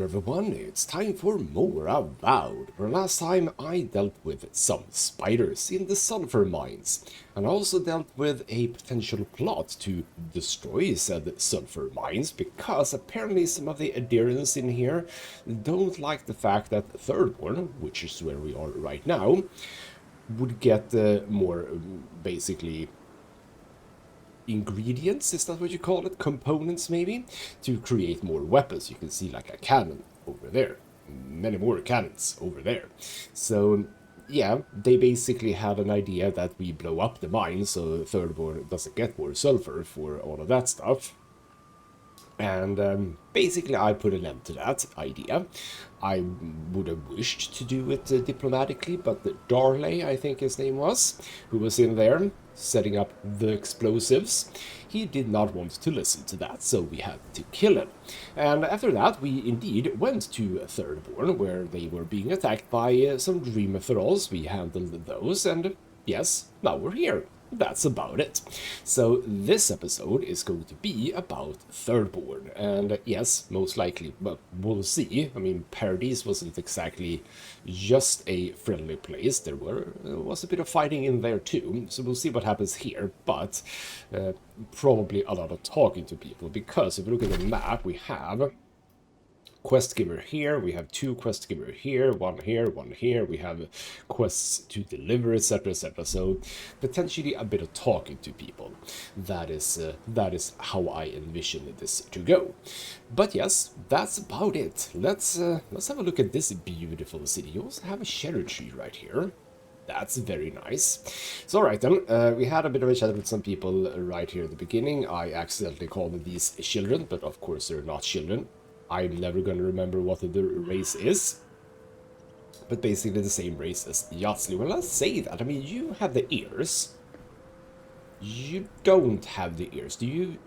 Welcome everyone, it's time for more Avowed, where last time I dealt with some spiders in the sulfur mines, and I also dealt with a potential plot to destroy said sulfur mines, because apparently some of the adherents in here don't like the fact that Thirdborn, which is where we are right now, would get more, basically, ingredients, is that what you call it? Components, maybe, to create more weapons. You can see like a cannon over there, many more cannons over there. So yeah, they basically had an idea that we blow up the mine so Thirdborn doesn't get more sulfur for all of that stuff. And basically I put an end to that idea. I would have wished to do it diplomatically, but Darley, I think his name was, who was in there setting up the explosives, he did not want to listen to that, so we had to kill him. And after that, we indeed went to Thirdborn, where they were being attacked by some dream thralls. We handled those, and yes, now we're here. That's about it. So this episode is going to be about Thirdborn, and yes, most likely, but we'll see. I mean, Paradise wasn't exactly just a friendly place. There was a bit of fighting in there too, so we'll see what happens here, but probably a lot of talking to people, because if you look at the map, we have quest giver here, we have two quest giver here, one here, one here, we have quests to deliver, etc, etc. So potentially a bit of talking to people. That is how I envision this to go. But yes, that's about it. Let's have a look at this beautiful city. You also have a cherry tree right here. That's very nice. So alright then, we had a bit of a chat with some people right here at the beginning. I accidentally called these children, but of course they're not children. I'm never going to remember what the race is, but basically the same race as Yatsli. Well, let's say that. I mean, you have the ears. You don't have the ears. Do you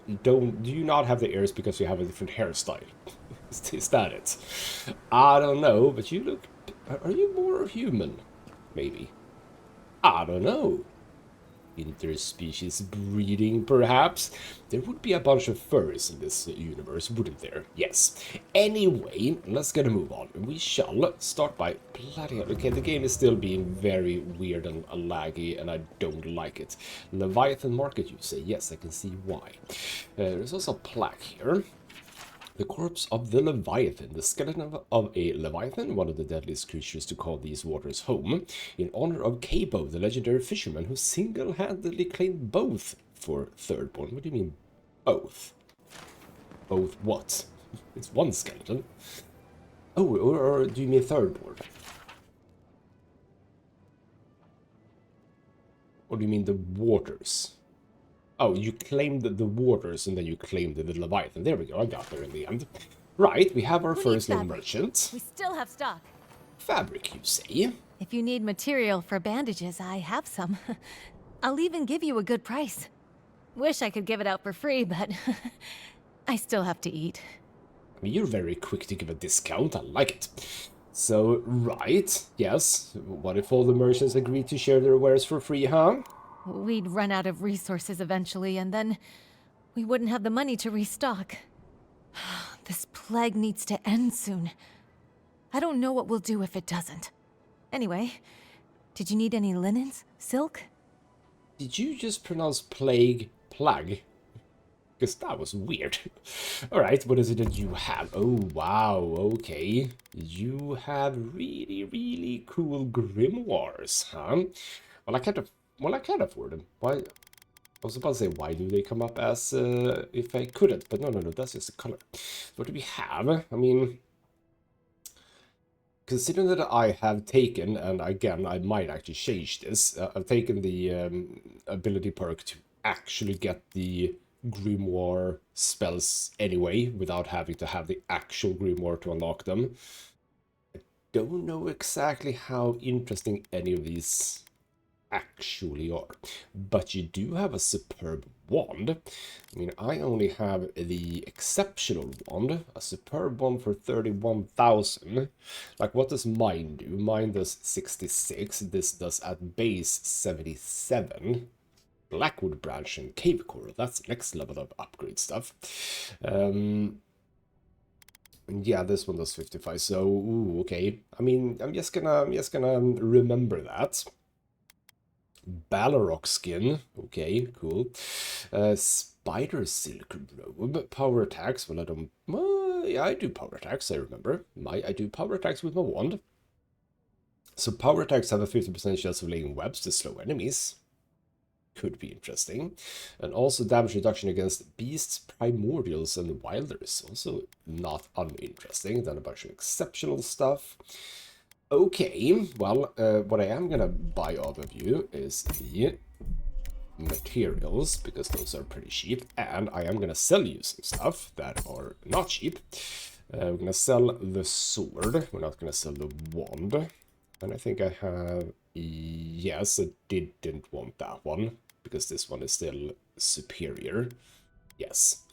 not have the ears because you have a different hairstyle? Is that it? I don't know, but you look... Are you more human? Maybe. I don't know. Interspecies breeding, perhaps? There would be a bunch of furries in this universe, wouldn't there? Yes. Anyway, let's get a move on. We shall start by... Bloody hell. Okay, the game is still being very weird and laggy, and I don't like it. Leviathan Market, you say? Yes, I can see why. There's also a plaque here. The corpse of the Leviathan, the skeleton of a Leviathan, one of the deadliest creatures to call these waters home, in honor of Cabo, the legendary fisherman who single-handedly claimed both for Thirdborn. What do you mean, both? Both what? It's one skeleton. Oh, or do you mean Thirdborn? Or do you mean the waters? Oh, you claimed the waters, and then you claimed the Leviathan. There we go, I got there in the end. Right, we have our first little merchant. We still have stock. Fabric, you say? If you need material for bandages, I have some. I'll even give you a good price. Wish I could give it out for free, but I still have to eat. I mean, you're very quick to give a discount, I like it. So, right, yes. What if all the merchants agreed to share their wares for free, huh? We'd run out of resources eventually, and then we wouldn't have the money to restock. This plague needs to end soon. I don't know what we'll do if it doesn't. Anyway, did you need any linens? Silk? Did you just pronounce plague, because that was weird. Alright, what is it that you have? Oh, wow, okay. You have really, really cool grimoires, huh? Well, I can't afford them. Why? I was about to say, why do they come up as if I couldn't? But no, that's just the color. What do we have? I mean, considering that I have taken, and again, I might actually change this, I've taken the ability perk to actually get the grimoire spells anyway, without having to have the actual grimoire to unlock them. I don't know exactly how interesting any of these actually are, but you do have a superb wand. I mean, I only have the exceptional wand, a superb one for 31,000. Like, what does mine do? Mine does 66. This does at base 77. Blackwood branch and cave coral. That's next level of upgrade stuff. And yeah, this one does 55. So, ooh, okay. I mean, I'm just gonna remember that. Balrog skin. Okay, cool. Spider silk robe. Power attacks. Well, I don't. Yeah, I do power attacks. I remember. I do power attacks with my wand. So power attacks have a 50% chance of laying webs to slow enemies. Could be interesting. And also damage reduction against beasts, primordials, and wilders. Also not uninteresting. Then a bunch of exceptional stuff. Okay, well, what I am gonna buy off of you is the materials, because those are pretty cheap. And I am gonna sell you some stuff that are not cheap. We're gonna sell the sword. We're not gonna sell the wand. And I think I have... Yes, I didn't want that one, because this one is still superior. Yes.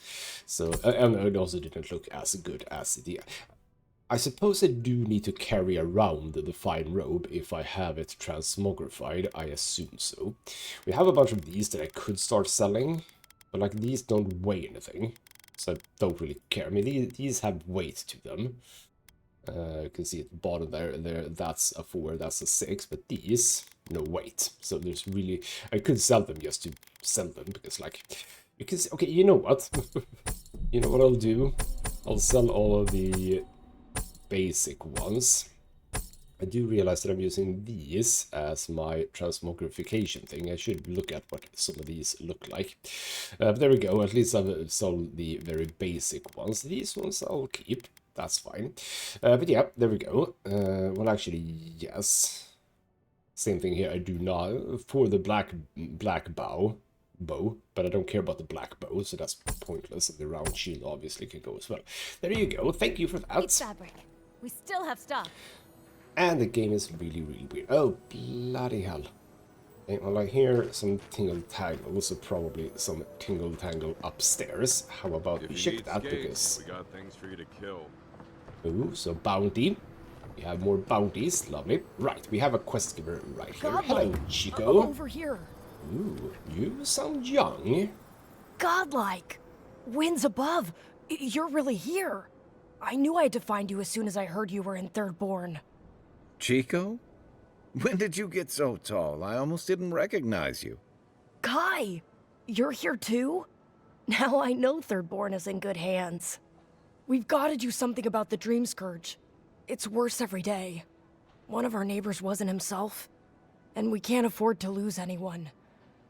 So, and it also didn't look as good as the... I suppose I do need to carry around the fine robe if I have it transmogrified. I assume so. We have a bunch of these that I could start selling, but like these don't weigh anything, so I don't really care. I mean, these have weight to them. You can see at the bottom there, that's a 4, that's a 6, but these, no weight. So there's really, I could sell them just to sell them, because like, you can see, okay, you know what? You know what I'll do? I'll sell all of the basic ones. I do realize that I'm using these as my transmogrification thing. I should look at what some of these look like. There we go, at least I've sold the very basic ones. These ones I'll keep. That's fine. But yeah, there we go. Well, actually, yes. Same thing here. I do not for the black bow, but I don't care about the black bow, so that's pointless. And the round shield obviously can go as well. There you go. Thank you for that. Fabric. We still have stock. And the game is really, really weird. Oh, bloody hell. Okay, well, I hear some tingle-tangle, so probably some tingle-tangle upstairs. How about we check that, because... we got things for you to kill. Ooh, so bounty. We have more bounties. Lovely. Right, we have a quest giver right here. Hello, Chico. Over here. Ooh, you sound young. Godlike. Winds above. You're really here. I knew I had to find you as soon as I heard you were in Thirdborn. Chico? When did you get so tall? I almost didn't recognize you. Kai! You're here too? Now I know Thirdborn is in good hands. We've got to do something about the Dream Scourge. It's worse every day. One of our neighbors wasn't himself, and we can't afford to lose anyone.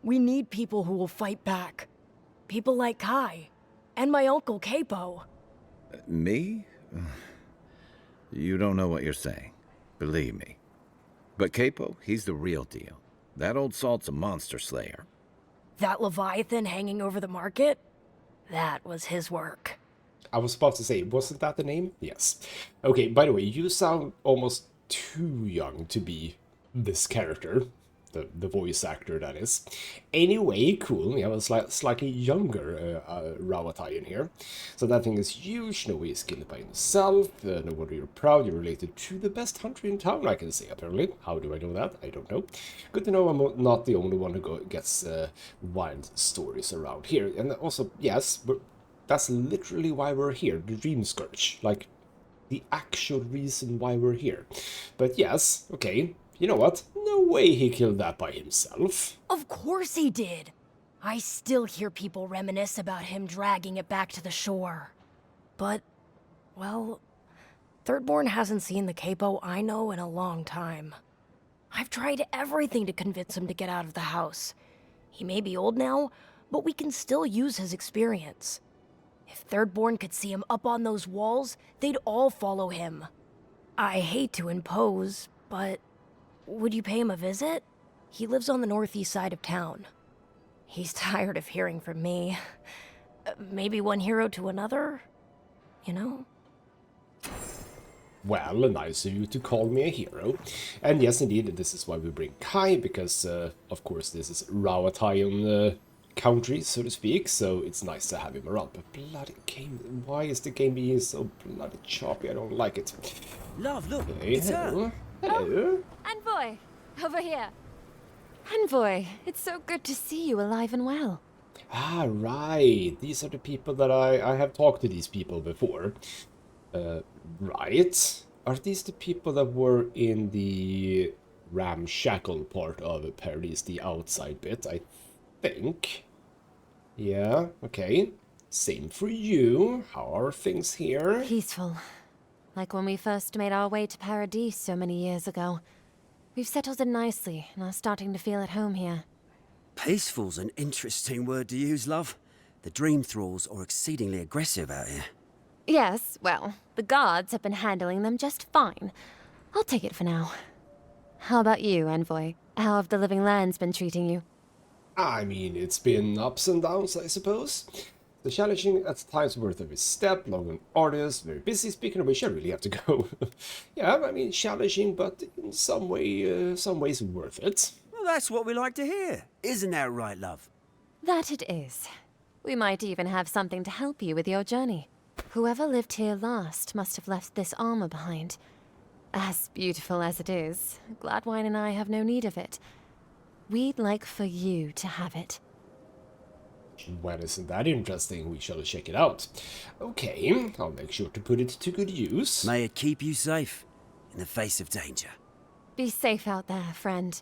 We need people who will fight back. People like Kai, and my uncle Capo. Me? You don't know what you're saying. Believe me. But Capo, he's the real deal. That old salt's a monster slayer. That Leviathan hanging over the market? That was his work. I was about to say, wasn't that the name? Yes. Okay, by the way, you sound almost too young to be this character. The voice actor, that is. Anyway, cool. We have a slightly younger Rawatai in here. So that thing is huge. No way he's skilled by himself. No wonder you're proud. You're related to the best hunter in town, I can say, apparently. How do I know that? I don't know. Good to know I'm not the only one who gets wild stories around here. And also, yes, that's literally why we're here. The Dream Scourge. Like, the actual reason why we're here. But yes, okay. You know what? No way he killed that by himself. Of course he did. I still hear people reminisce about him dragging it back to the shore. But, well, Thirdborn hasn't seen the Capo I know in a long time. I've tried everything to convince him to get out of the house. He may be old now, but we can still use his experience. If Thirdborn could see him up on those walls, they'd all follow him. I hate to impose, but... would you pay him a visit? He lives on the northeast side of town. He's tired of hearing from me. Maybe one hero to another? You know? Well, nice of you to call me a hero. And yes, indeed, this is why we bring Kai, because, of course, this is Rawatayan country, so to speak, so it's nice to have him around. But bloody game, why is the game being so bloody choppy? I don't like it. Love, look, Hey, it's hello. her. Hello. Envoy, over here. Envoy, it's so good to see you alive and well. Ah, right. These are the people that I have talked to these people before. Right. Are these the people that were in the ramshackle part of Paradise, the outside bit? I think. Yeah, okay. Same for you. How are things here? Peaceful. Like when we first made our way to Paradise so many years ago. We've settled in nicely and are starting to feel at home here. Peaceful's an interesting word to use, love. The dream thralls are exceedingly aggressive out here. Yes, well, the guards have been handling them just fine. I'll take it for now. How about you, Envoy? How have the living lands been treating you? I mean, it's been ups and downs, I suppose. The challenging at times worth every step, long and arduous, very busy. Speaking of which, I really have to go. Yeah, I mean, challenging, but in some ways worth it. Well, that's what we like to hear. Isn't that right, love? That it is. We might even have something to help you with your journey. Whoever lived here last must have left this armor behind. As beautiful as it is, Gladwine and I have no need of it. We'd like for you to have it. Well, isn't that interesting? We shall check it out. Okay, I'll make sure to put it to good use. May it keep you safe in the face of danger. Be safe out there, friend.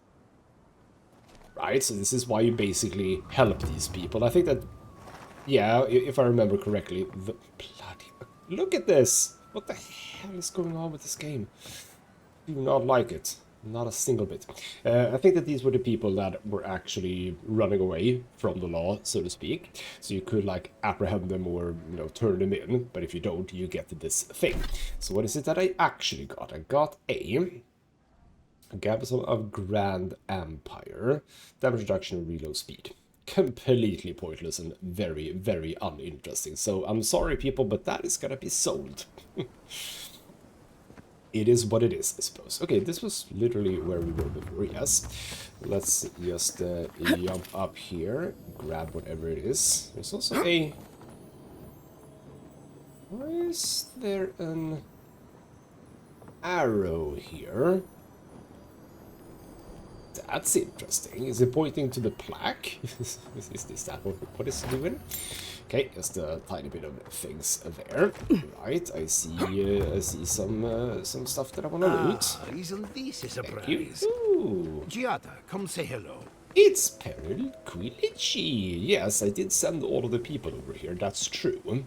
Right, so this is why you basically help these people. I think that, yeah, if I remember correctly, the bloody... Look at this! What the hell is going on with this game? Do not like it. Not a single bit. I think that these were the people that were actually running away from the law, so to speak. So you could, like, apprehend them or, you know, turn them in. But if you don't, you get this thing. So what is it that I actually got? I got a Garrison of Grand Empire. Damage reduction and reload speed. Completely pointless and very, very uninteresting. So I'm sorry, people, but that is gonna be sold. It is what it is, I suppose. Okay, this was literally where we were before, yes. Let's just jump up here, grab whatever it is. There's also a... Why is there an arrow here? That's interesting. Is it pointing to the plaque? Is this that what it's doing? Okay, just a tiny bit of things there. Right, I see some stuff that I want to loot. Isn't this a Thank you. surprise? Ooh, Giada, come say hello. it's Peril Quilici. Yes, I did send all of the people over here. That's true.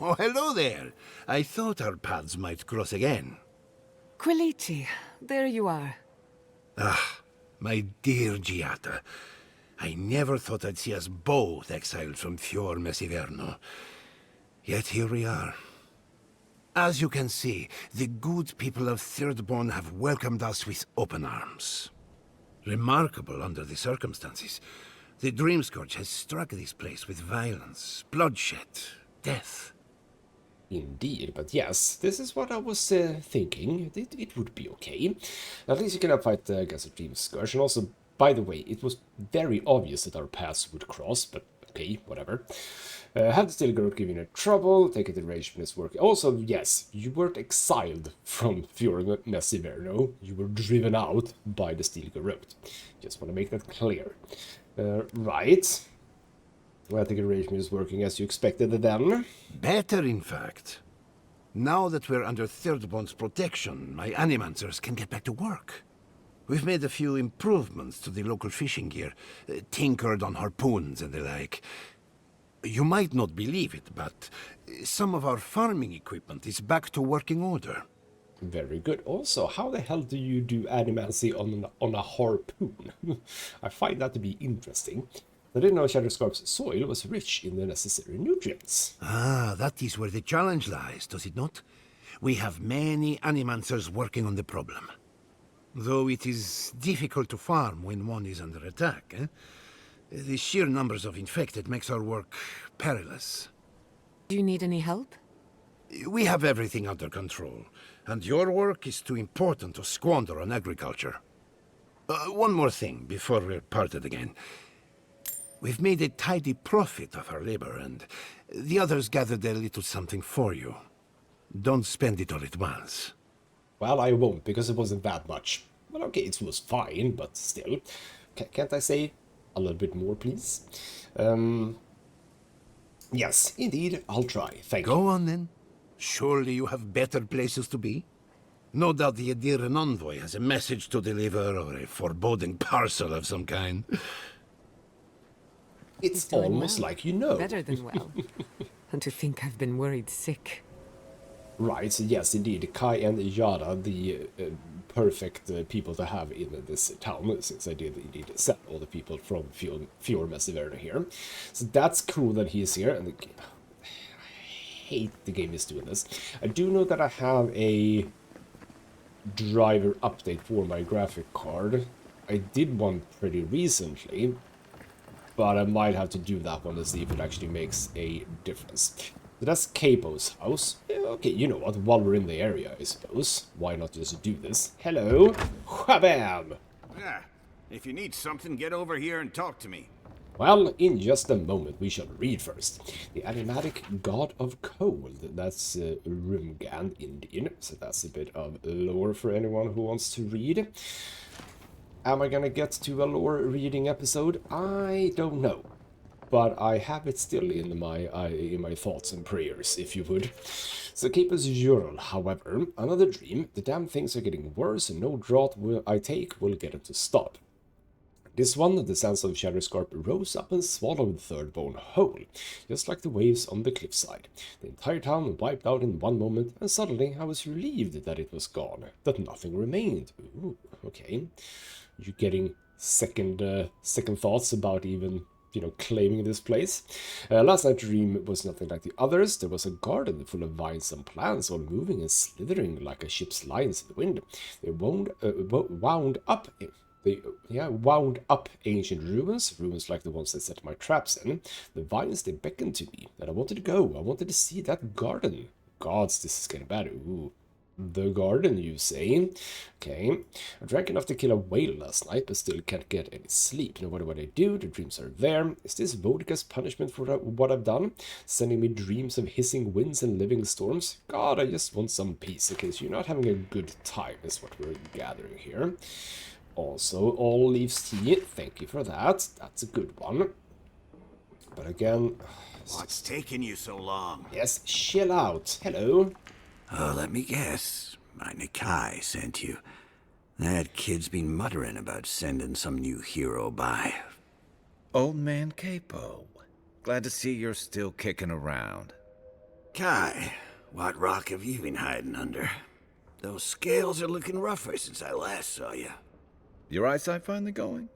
Oh, hello there. I thought our paths might cross again. Quilici, there you are. Ah, my dear Giada. I never thought I'd see us both exiled from Fior Messiverno. Yet here we are. As you can see, the good people of Thirdborn have welcomed us with open arms. Remarkable under the circumstances. The Dream Scourge has struck this place with violence, bloodshed, death. Indeed, but yes, this is what I was thinking. It would be okay. At least you can fight the Dream Scourge. And also, by the way, it was very obvious that our paths would cross, but okay, whatever. Have the Steel Girl giving you trouble, take it in rage when it's working. Also, yes, you weren't exiled from Fior Messiverno. You were driven out by the Steel Garrote. Just want to make that clear. Right. Well, I think arrangement is working as you expected then. Better, in fact. Now that we're under Thirdborn's protection, my animancers can get back to work. We've made a few improvements to the local fishing gear, tinkered on harpoons and the like. You might not believe it, but some of our farming equipment is back to working order. Very good. Also, how the hell do you do animancy on a harpoon? I find that to be interesting. I didn't know Shadowscarp's soil was rich in the necessary nutrients. Ah, that is where the challenge lies, does it not? We have many animancers working on the problem. Though it is difficult to farm when one is under attack, eh? The sheer numbers of infected makes our work perilous. Do you need any help? We have everything under control, and your work is too important to squander on agriculture. One more thing before we're parted again. We've made a tidy profit of our labor, and the others gathered a little something for you. Don't spend it all at once. Well, I won't, because it wasn't that much. Well, okay, it was fine, but still. Can't I say a little bit more, please? Yes, indeed, I'll try. Thank you. Go on, then. Surely you have better places to be? No doubt the Adiran envoy has a message to deliver or a foreboding parcel of some kind. He's It's doing almost well. like you know. Better than well. And to think I've been worried sick. Right, so yes, indeed, Kai and Yara, the perfect people to have in this town, since I did indeed send all the people from Fjord Messiverna here. So that's cool that he's here, and I hate the game is doing this. I do know that I have a driver update for my graphic card. I did one pretty recently, but I might have to do that one to see if it actually makes a difference. So that's Capo's house. Yeah, okay, you know what, while we're in the area, I suppose. Why not just do this? Hello! Whabam! Yeah, if you need something, get over here and talk to me. Well, in just a moment, we shall read first. The Animatic God of Cold. That's Rumgand Indian, so that's a bit of lore for anyone who wants to read. Am I gonna get to a lore reading episode? I don't know. But I have it still in my thoughts and prayers, if you would. So Capo's Ural, however, another dream. The damn things are getting worse, and no draught I take will get it to stop. This one, the sands of Shadowscarp rose up and swallowed Thirdborn whole, just like the waves on the cliffside. The entire town wiped out in one moment, and suddenly I was relieved that it was gone, that nothing remained. Ooh, okay. You're getting second thoughts about even, you know, claiming this place. Last night's dream was nothing like the others. There was a garden full of vines and plants, all moving and slithering like a ship's lines in the wind. They wound up ancient ruins like the ones I set my traps in. The vines, they beckoned to me, and I wanted to go. I wanted to see that garden. Gods, this is getting bad. Ooh. The garden, you say? Okay. I drank enough to kill a whale last night, but still can't get any sleep. No matter what I do, the dreams are there. Is this Vodka's punishment for what I've done? Sending me dreams of hissing winds and living storms? God, I just want some peace. Okay, so you're not having a good time, is what we're gathering here. Also, all leaves tea. Thank you for that. That's a good one. But again... What's taking you so long? Yes, chill out. Hello. Oh, let me guess. My Nikai sent you. That kid's been muttering about sending some new hero by. Old man Capo. Glad to see you're still kicking around. Kai, what rock have you been hiding under? Those scales are looking rougher since I last saw you. Your eyesight finally going?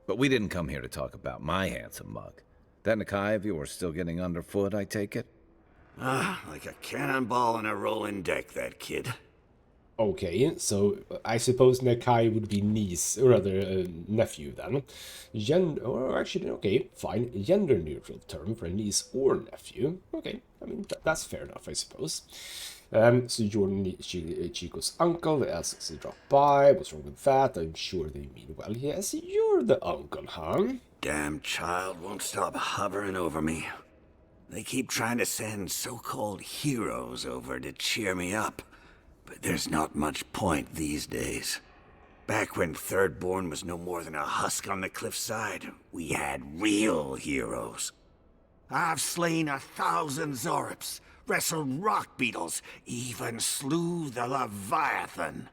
But we didn't come here to talk about my handsome mug. That Nikai of yours still getting underfoot, I take it? Ah, like a cannonball in a rolling deck, that kid. Okay, so I suppose Nakai would be niece, or rather nephew then. Or actually, okay, fine, gender-neutral term for niece or nephew. Okay, I mean, that's fair enough, I suppose. So you're Chico's uncle, asks to drop by. What's wrong with that? I'm sure they mean well. Yes, you're the uncle, huh? Damn child won't stop hovering over me. They keep trying to send so-called heroes over to cheer me up, but there's not much point these days. Back when Thirdborn was no more than a husk on the cliffside, we had real heroes. I've slain 1,000 Zorips, wrestled rock beetles, even slew the Leviathan.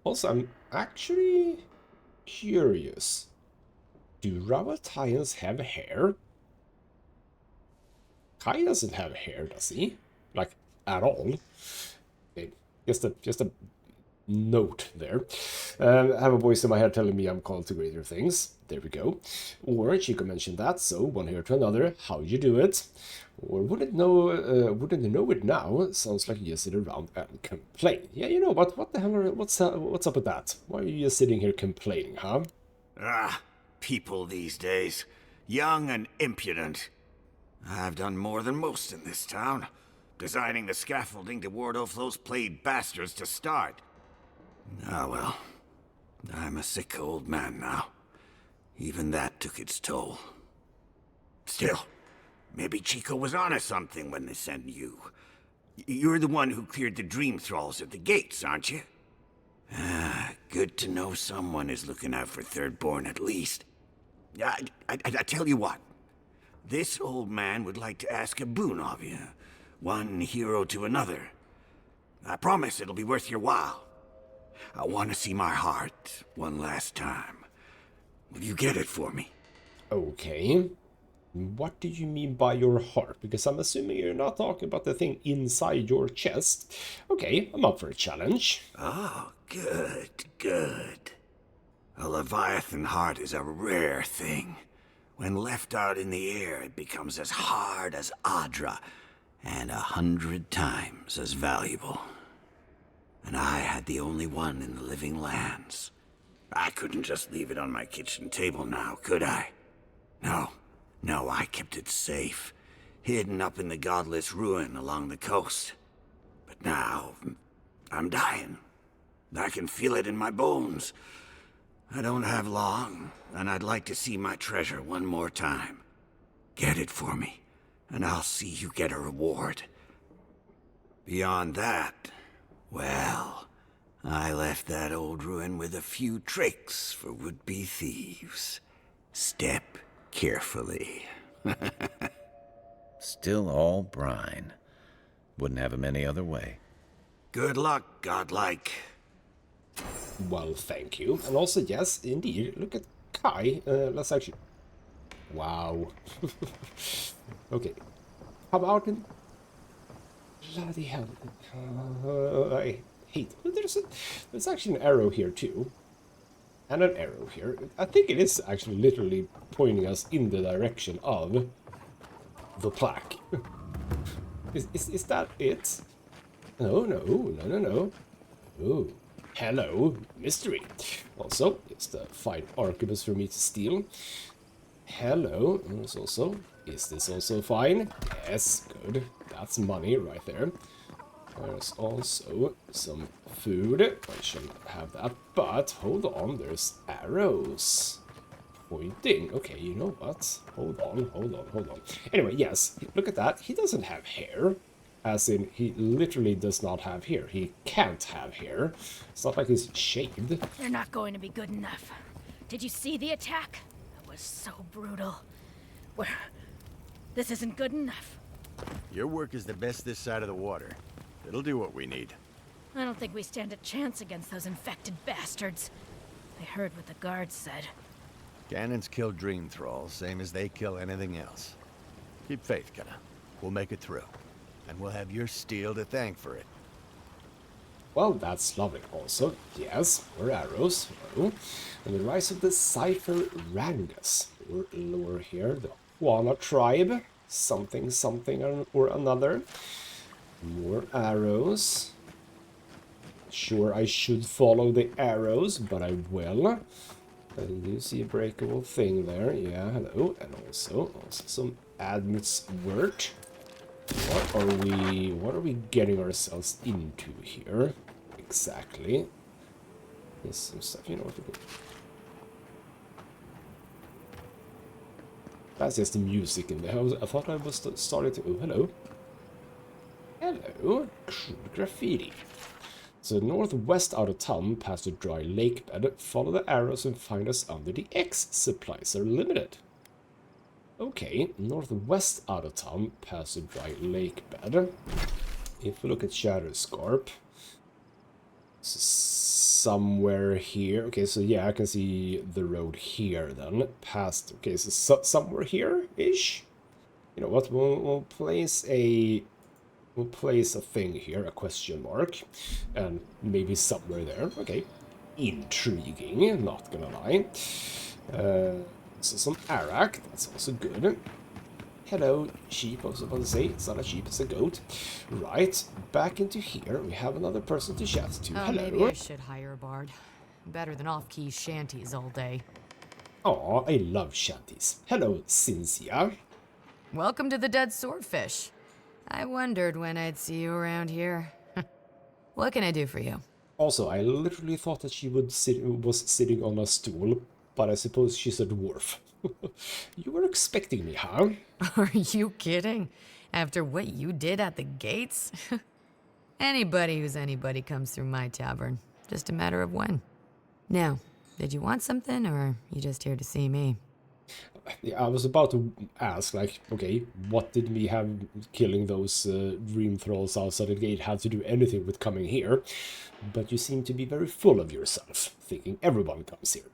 Also, I'm actually curious. Do Rawatayans have hair? Kai doesn't have hair, does he? Like, at all. Okay, just a note there. I have a voice in my head telling me I'm called to greater things. There we go. Or Chico mentioned that, so one here to another. How you do it? Or wouldn't know it now? Sounds like you just sit around and complain. Yeah, you know what? What the hell? What's up with that? Why are you just sitting here complaining, huh? Ah, people these days, young and impudent. I've done more than most in this town, designing the scaffolding to ward off those plagued bastards to start. Ah well, I'm a sick old man now. Even that took its toll. Still, maybe Chico was onto something when they sent you. You're the one who cleared the dream thralls at the gates, aren't you? Ah, good to know someone is looking out for Thirdborn at least. I tell you what. This old man would like to ask a boon of you. one hero to another. I promise it'll be worth your while. I want to see my heart one last time. Will you get it for me? Okay. What do you mean by your heart? Because I'm assuming you're not talking about the thing inside your chest. Okay, I'm up for a challenge. Oh, good, good. A Leviathan heart is a rare thing. When left out in the air, it becomes as hard as Adra, and 100 times as valuable. And I had the only one in the living lands. I couldn't just leave it on my kitchen table now, could I? No, I kept it safe, hidden up in the godless ruin along the coast. But now, I'm dying. I can feel it in my bones. I don't have long, and I'd like to see my treasure one more time. Get it for me, and I'll see you get a reward. Beyond that, well, I left that old ruin with a few tricks for would-be thieves. Step carefully. Still all brine. Wouldn't have him any other way. Good luck, godlike. Well, thank you. And also, yes, indeed, look at Kai. Let's actually... Wow. Okay. How about in... Bloody hell. I hate... There's actually an arrow here, too. And an arrow here. I think it is actually literally pointing us in the direction of the plaque. Is that it? No. Oh, hello, mystery. Also, it's the fine arquebus for me to steal. Hello, and it's also... Is this also fine? Yes, good. That's money right there. There's also some food. I shall have that, but hold on, there's arrows pointing. Okay, you know what? Hold on. Anyway, yes, look at that. He doesn't have hair. As in, he literally does not have hair. He can't have hair. It's not like he's shaved. They're not going to be good enough. Did you see the attack? It was so brutal. This isn't good enough. Your work is the best this side of the water. It'll do what we need. I don't think we stand a chance against those infected bastards. I heard what the guards said. Cannons kill dream thralls, same as they kill anything else. Keep faith, Kenna. We'll make it through. And we'll have your steel to thank for it. Well, that's lovely also. Yes, more arrows. Oh. And the rise of the Cypher Rangus. Or lore here, the Juana tribe. Something or another. More arrows. Sure, I should follow the arrows, but I will. I do see a breakable thing there. Yeah, hello. And also some Admit's word. What are we getting ourselves into here? Exactly. There's some stuff, you know what to do. That's just the music in there. I thought I was starting to... Oh, hello. Hello. Crude graffiti. So northwest out of town, past a dry lake bed, follow the arrows and find us under the X. Supplies are limited. Okay, northwest out of town, past a dry lake bed. If we look at Shadowscarp, somewhere here. Okay, so yeah, I can see the road here then. Past, okay, so somewhere here-ish? You know what, we'll place a thing here, a question mark, and maybe somewhere there. Okay, intriguing, not gonna lie. So some arak, that's also good. Hello, sheep, I was about to say. It's not a sheep, it's a goat. Right, back into here. We have another person to chat to. Hello. Maybe I should hire a bard. Better than off-key shanties all day. Aw, I love shanties. Hello, Cynthia. Welcome to the Dead Swordfish. I wondered when I'd see you around here. What can I do for you? Also, I literally thought that she was sitting on a stool, but I suppose she's a dwarf. You were expecting me, huh? Are you kidding? After what you did at the gates? Anybody who's anybody comes through my tavern. Just a matter of when. Now, did you want something, or are you just here to see me? Yeah, I was about to ask, like, okay, what did me have killing those dream thralls outside the gate have to do anything with coming here? But you seem to be very full of yourself, thinking everyone comes here.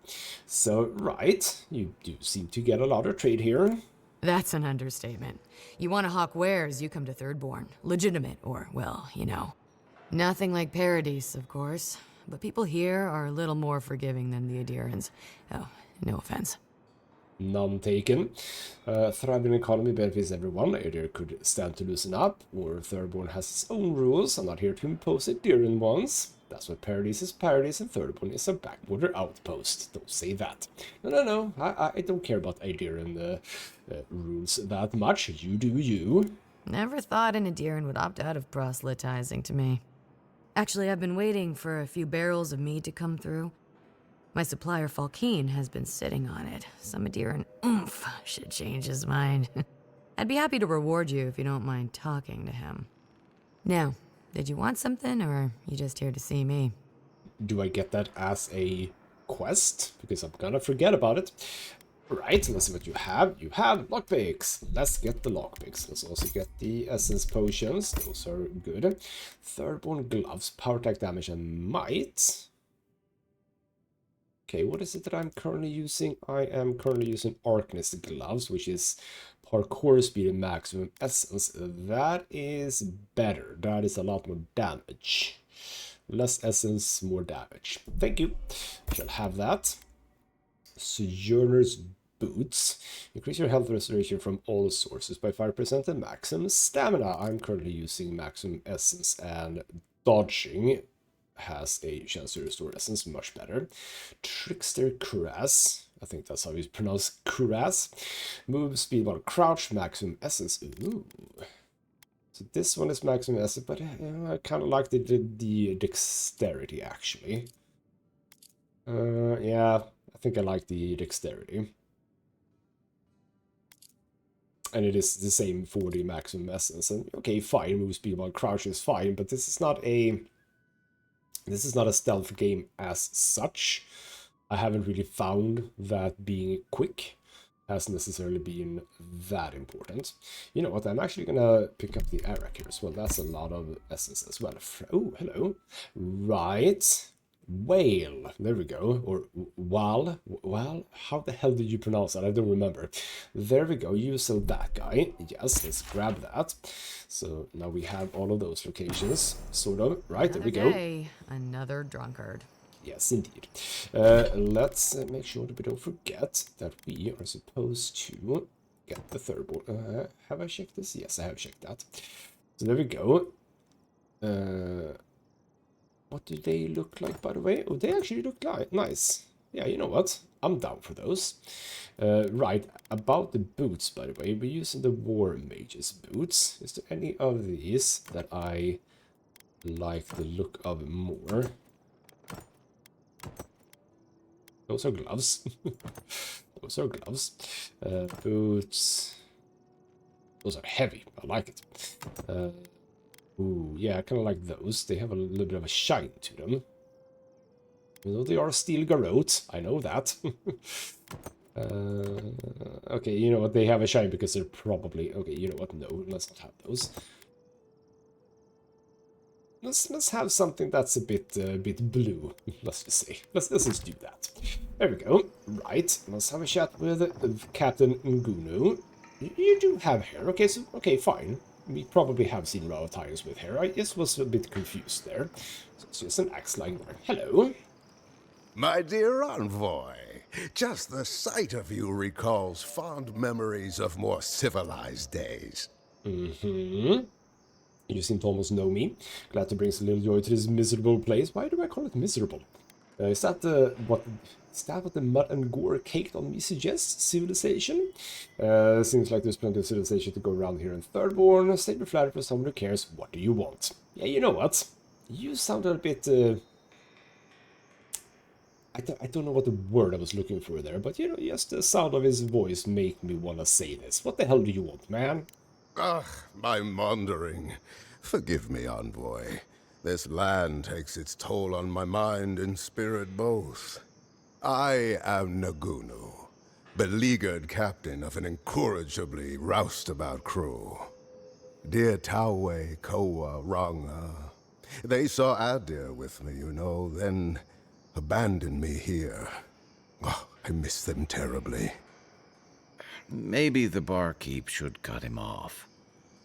So, right, you do seem to get a lot of trade here. That's an understatement. You want to hawk wares, you come to Thirdborn. Legitimate, or, well, you know. Nothing like Paradise, of course. But people here are a little more forgiving than the Adirans. Oh, no offense. None taken. Thriving economy benefits everyone. Either could stand to loosen up, or Thirdborn has its own rules. I'm not here to impose Adirian ones. That's what Paradise is. Paradise, and Thirdborn is a backwater outpost. Don't say that. No. I don't care about Adirian rules that much. You do you. Never thought an Adiran would opt out of proselytizing to me. Actually, I've been waiting for a few barrels of mead to come through. My supplier, Falkeen, has been sitting on it. Some Adiran oomph should change his mind. I'd be happy to reward you if you don't mind talking to him. Now, did you want something, or are you just here to see me? Do I get that as a quest? Because I'm gonna forget about it. Right, let's see what you have. You have lockpicks. Let's get the lockpicks. Let's also get the essence potions. Those are good. Thirdborn gloves, power attack damage, and might. Okay, what is it that I'm currently using? I am currently using arcanescholar gloves, which is parkour speed and maximum essence. That is better. That is a lot more damage. Less essence, more damage. Thank you. I shall have that. Sojourner's boots. Increase your health restoration from all sources by 5% and maximum stamina. I'm currently using maximum essence, and dodging has a chance to restore essence, much better. Trickster Cuirass. I think that's how you pronounce Cuirass. Move speed while crouch, maximum essence. Ooh. So this one is maximum essence, but I kind of like the dexterity, actually. Yeah, I think I like the dexterity. And it is the same for the maximum essence. And okay, fine, move speed while crouch is fine, but this is not a stealth game as such. I haven't really found that being quick has necessarily been that important. You know what, I'm actually gonna pick up the Arak here as well. That's a lot of essence as well. Oh, hello. Right. Whale. There we go. Or wal. Well, how the hell did you pronounce that? I don't remember. There we go. You sold that guy. Yes, let's grab that. So now we have all of those locations, sort of. Right, there we go. Another drunkard. Yes, indeed. Let's make sure that we don't forget that we are supposed to get the Thirdborn. Have I checked this? Yes, I have checked that. So there we go. What do they look like, by the way? Oh, they actually look nice. Yeah, you know what? I'm down for those. Right, about the boots, by the way. We're using the War Mage's boots. Is there any of these that I like the look of more? Those are gloves. Those are gloves. Boots. Those are heavy. I like it. Ooh, yeah, I kind of like those. They have a little bit of a shine to them. You know, they are steel garrotes. I know that. Okay, you know what? They have a shine because they're probably... Okay, you know what? No, let's not have those. Let's have something that's a bit blue. Let's just say. Let's just do that. There we go. Right. Let's have a chat with Captain Ngunu. You do have hair. Okay, so okay, fine. We probably have seen Ravatires with hair. I just was a bit confused there. So it's just an axe lying there. Hello. My dear envoy, just the sight of you recalls fond memories of more civilized days. Mm-hmm. You seem to almost know me. Glad to bring a little joy to this miserable place. Why do I call it miserable? Is that what the mud and gore caked on me suggests? Civilization? Seems like there's plenty of civilization to go around here in Thirdborn. State the flat for someone who cares. What do you want? Yeah, you know what? You sounded a bit... I don't know what the word I was looking for there, but you know, just the sound of his voice make me want to say this. What the hell do you want, man? Ah, my maundering. Forgive me, envoy. This land takes its toll on my mind and spirit both. I am Ngunu, beleaguered captain of an incorrigibly roustabout crew. Dear Taue, Koa, Ranga, they saw Adir with me, you know, then abandoned me here. Oh, I miss them terribly. Maybe the barkeep should cut him off.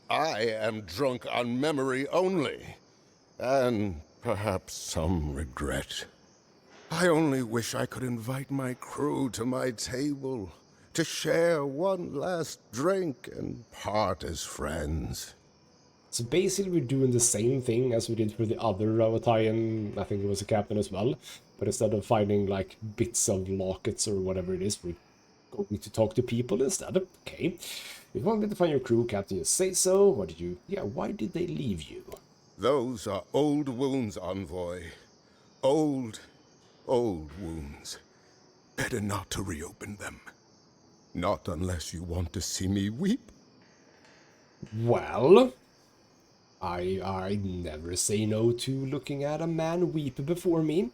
I am drunk on memory only, and perhaps some regret. I only wish I could invite my crew to my table, to share one last drink and part as friends. So basically we're doing the same thing as we did for the other Ravatayan, I think it was a captain as well, but instead of finding like bits of lockets or whatever it is, we're going to talk to people instead. Okay. If you want me to find your crew, Captain, you say so. What did you... Yeah, why did they leave you? Those are old wounds, Envoy. Old wounds. Better not to reopen them. Not unless you want to see me weep. Well, I never say no to looking at a man weep before me.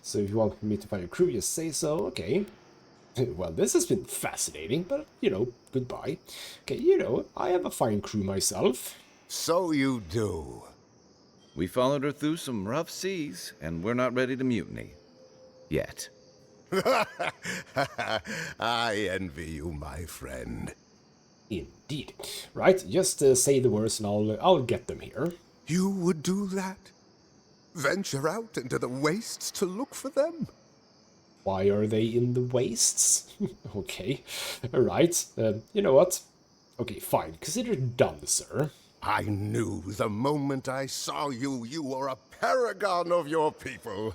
So if you want me to find your crew, just say so. Okay. Well, this has been fascinating, but, you know, goodbye. Okay, you know, I have a fine crew myself. So you do. We followed her through some rough seas, and we're not ready to mutiny. Yet. I envy you, my friend. Indeed. Right, just say the words and I'll get them here. You would do that? Venture out into the wastes to look for them? Why are they in the wastes? Okay, right. You know what? Okay, fine. Consider it done, sir. I knew the moment I saw you, you were a paragon of your people.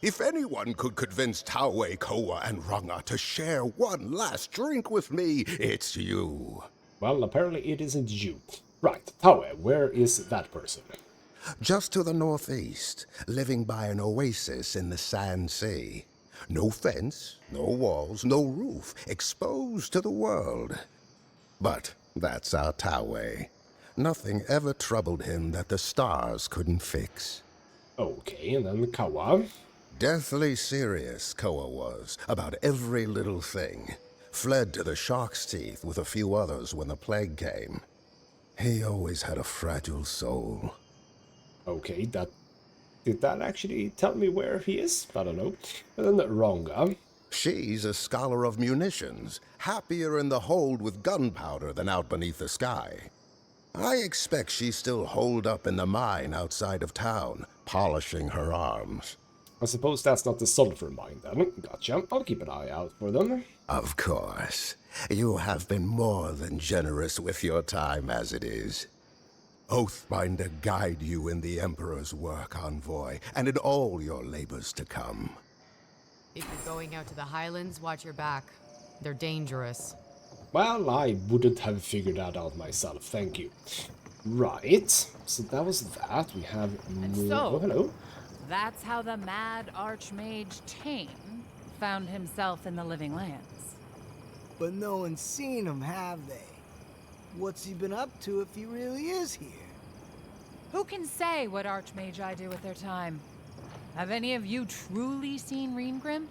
If anyone could convince Taue, Koa, and Ranga to share one last drink with me, it's you. Well, apparently it isn't you. Right, Taue, where is that person? Just to the northeast, living by an oasis in the Sand Sea. No fence, no walls, no roof, exposed to the world. But that's our Taue. Nothing ever troubled him that the stars couldn't fix. Okay, and then Kawa. Deathly serious, Koa was, about every little thing. Fled to the shark's teeth with a few others when the plague came. He always had a fragile soul. Okay, did that actually tell me where he is? I don't know. And then Ranga. She's a scholar of munitions, happier in the hold with gunpowder than out beneath the sky. I expect she's still holed up in the mine outside of town, polishing her arms. I suppose that's not the sulfur mine then. Gotcha. I'll keep an eye out for them. Of course. You have been more than generous with your time as it is. Oathbinder guide you in the Emperor's work, Envoy, and in all your labors to come. If you're going out to the Highlands, watch your back. They're dangerous. Well, I wouldn't have figured that out myself, thank you. Right, so that was that. We have... So, oh, hello. That's how the mad archmage Tane found himself in the Living Lands. But no one's seen him, have they? What's he been up to if he really is here? Who can say what archmagi do with their time? Have any of you truly seen Reengrim?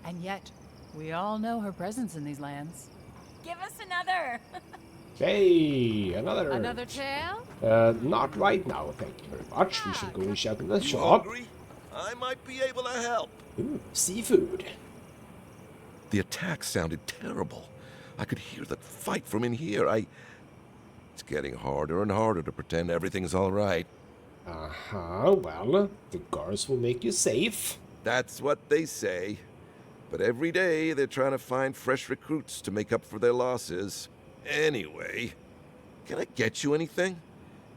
And yet, we all know her presence in these lands. Give us another! Hey, another. Another tale? Not right now, thank you very much. We should go and shout in the You shop. hungry? I might be able to help. Ooh, seafood. The attack sounded terrible. I could hear that fight from in here. It's getting harder and harder to pretend everything's all right. Uh-huh, well, the guards will make you safe. That's what they say. But every day they're trying to find fresh recruits to make up for their losses. Anyway, can I get you anything?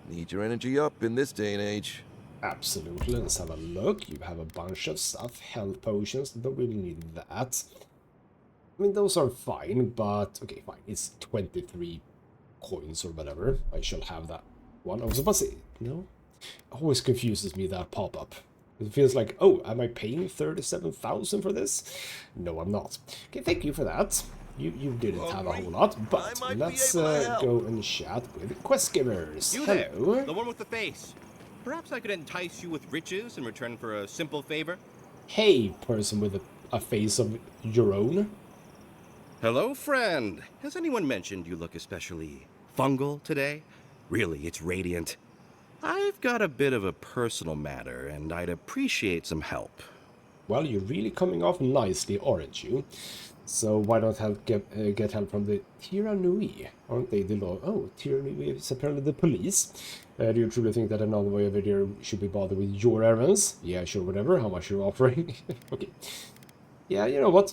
Need your energy up in this day and age. Absolutely, let's have a look. You have a bunch of stuff, health potions, don't really need that. I mean, those are fine, but... okay, fine, it's 23 coins or whatever. I shall have that one. I was about to say, no? Always confuses me, that pop-up. It feels like, oh, am I paying 37,000 for this? No, I'm not. Okay, thank you for that. You didn't have a whole lot, but let's go and chat with quest givers. You Hello. there, the one with the face. Perhaps I could entice you with riches in return for a simple favor? Hey, person with a face of your own. Hello, friend. Has anyone mentioned you look especially fungal today? Really, it's radiant. I've got a bit of a personal matter, and I'd appreciate some help. Well, you're really coming off nicely, aren't you? So why not get help from the Tyranui? Aren't they the law? Oh, Tyranui is apparently the police. Do you truly think that an envoy over there should be bothered with your errands? Yeah, sure, whatever. How much you're offering? Okay. Yeah, you know what?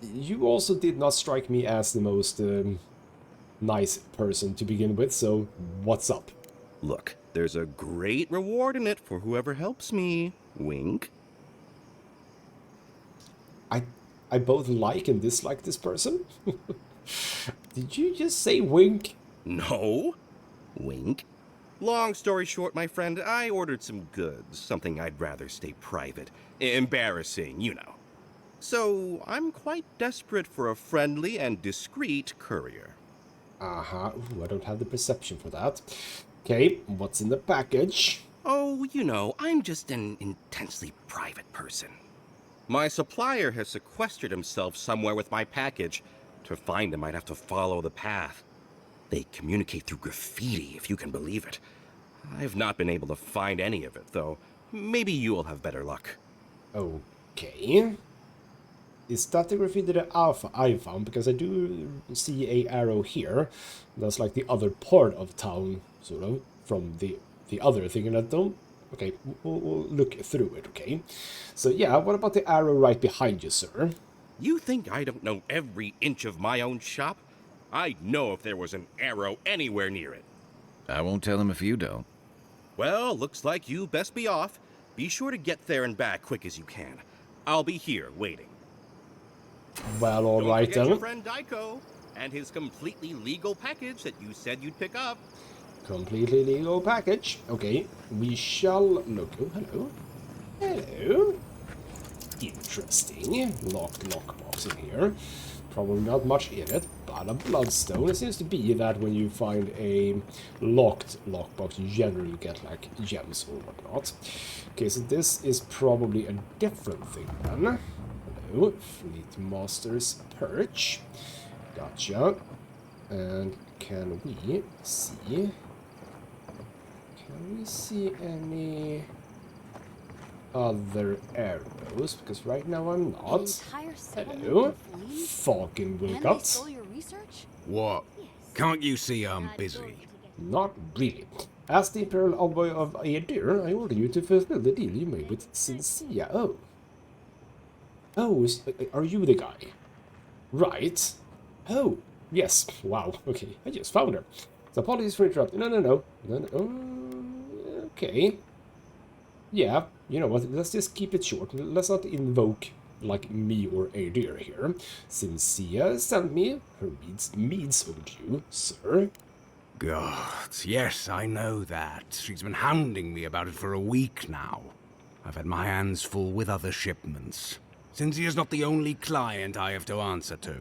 You also did not strike me as the most nice person to begin with, so what's up? Look, there's a great reward in it for whoever helps me. Wink. I both like and dislike this person. Did you just say wink? No. Wink. Long story short, my friend, I ordered some goods, something I'd rather stay private. Embarrassing, you know. So, I'm quite desperate for a friendly and discreet courier. Uh-huh. Ooh, I don't have the perception for that. Okay, what's in the package? Oh, you know, I'm just an intensely private person. My supplier has sequestered himself somewhere with my package. To find him, I'd have to follow the path. They communicate through graffiti, if you can believe it. I've not been able to find any of it, though. Maybe you'll have better luck. Okay. Is that the graffiti that I found? Because I do see a arrow here. That's like the other part of town, sort of, from the other thing, and I don't... Okay, we'll look through it, okay? So yeah, what about the arrow right behind you, sir? You think I don't know every inch of my own shop? I'd know if there was an arrow anywhere near it. I won't tell him if you don't. Well, looks like you best be off. Be sure to get there and back quick as you can. I'll be here waiting. Well, all right then. Don't forget your friend Daiko and his completely legal package that you said you'd pick up. Completely legal package. Okay, we shall look. Oh, hello. Hello. Interesting. Lockbox in here. Probably not much in it, but a bloodstone. It seems to be that when you find a locked lockbox, you generally get like gems or whatnot. Okay, so this is probably a different thing then. Hello, Fleet Master's Perch. Gotcha. And can we see? Can we see any other arrows? Because right now I'm not. Hello, Falcon Wilcox. What? Can't you see I'm busy? Not really. As the Imperial Envoy of Aedir, I order you to fulfill the deal you made with Fantasia. Oh. Oh, are you the guy? Right. Oh, yes. Wow. Okay, I just found her. So apologies for interrupting. No. Okay. Yeah, you know what? Let's just keep it short. Let's not invoke, like, me or Aedir here. Fantasia sent me her meads over to you, sir. God, yes, I know that. She's been hounding me about it for a week now. I've had my hands full with other shipments. Cynthia's not the only client I have to answer to.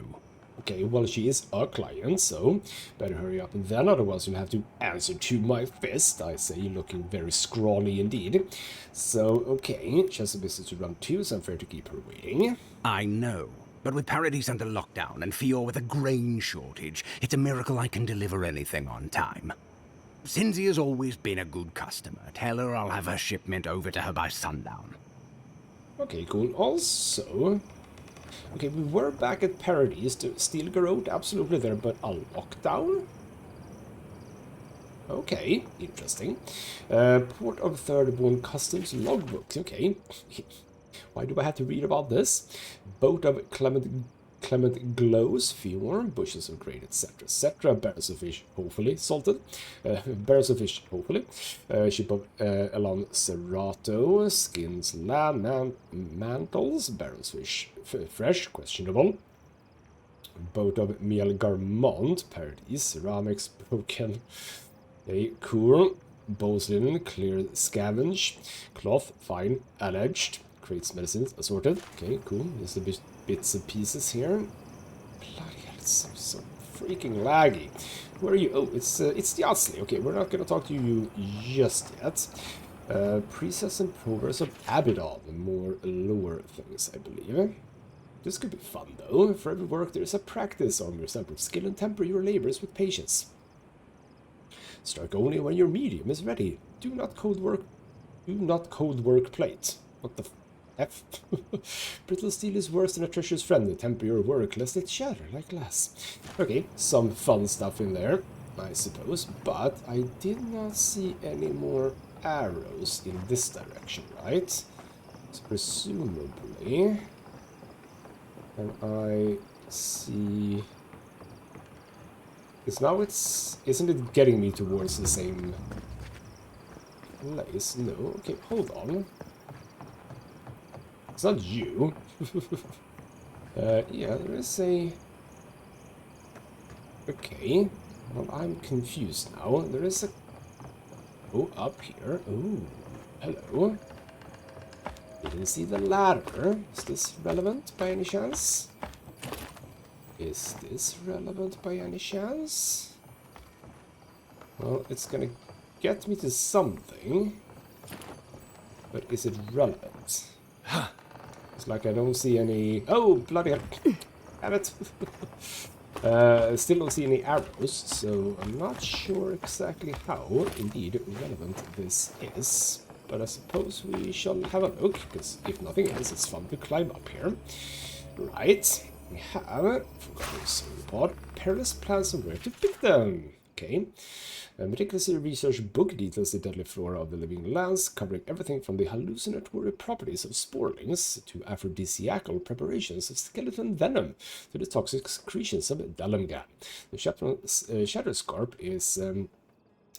Okay, well, she is a client, so better hurry up and then, otherwise you'll have to answer to my fist. I say, looking very scrawny indeed. So, okay, she has a business to run too, so I'm fair to keep her waiting. I know, but with Paradise under lockdown and Fior with a grain shortage, it's a miracle I can deliver anything on time. Cynthia's always been a good customer. Tell her I'll have her shipment over to her by sundown. Okay, cool. Also... Okay, we were back at Paradise. The Steel Garrote, absolutely there, but a lockdown? Okay, interesting. Port of Thirdborn Customs Logbooks, okay. Why do I have to read about this? Boat of Clement Glows, Fior, bushes of grain, etc. Barrels of fish, hopefully, salted. Barrels of fish, hopefully. Ship of Elan Serato, skins, land, mantles, barrels of fish, fresh, questionable. Boat of Miel Garmont, Paradise, ceramics, broken. Okay, cool. Bowls linen, clear, scavenge. Cloth, fine, alleged. Crates, medicines, assorted. Okay, cool. There's the bits and pieces here. Bloody hell, it's so freaking laggy. Where are you? Oh, it's Yasli. Okay, we're not gonna talk to you just yet. Princess and Progress of Abaddon. More lore things, I believe. This could be fun, though. For every work, there is a practice. Arm yourself with skill and temper your labors with patience. Strike only when your medium is ready. Do not code work plate. What the F? Brittle steel is worse than a treasure's friend. Temper your work, lest it shatter like glass. Okay, some fun stuff in there, I suppose. But I did not see any more arrows in this direction, right? So presumably... And I see... Because now isn't it getting me towards the same place? No. Okay, hold on. It's not you. Yeah, there is a... Okay. Well, I'm confused now. There is a... Oh, up here. Oh, hello. Didn't see the ladder. Is this relevant by any chance? Is this relevant by any chance? Well, it's gonna get me to something. But is it relevant? It's like I don't see any... Oh, bloody hell. Damn it. Still don't see any arrows, so I'm not sure exactly how, indeed, relevant this is. But I suppose we shall have a look, because if nothing else, it's fun to climb up here. Right, we have, pod, perilous plans on where to pick them. Okay. Meticulously researched book details the deadly flora of the living lands, covering everything from the hallucinatory properties of sporelings to aphrodisiacal preparations of skeleton venom to the toxic secretions of Dalamga. The Shadowscarp is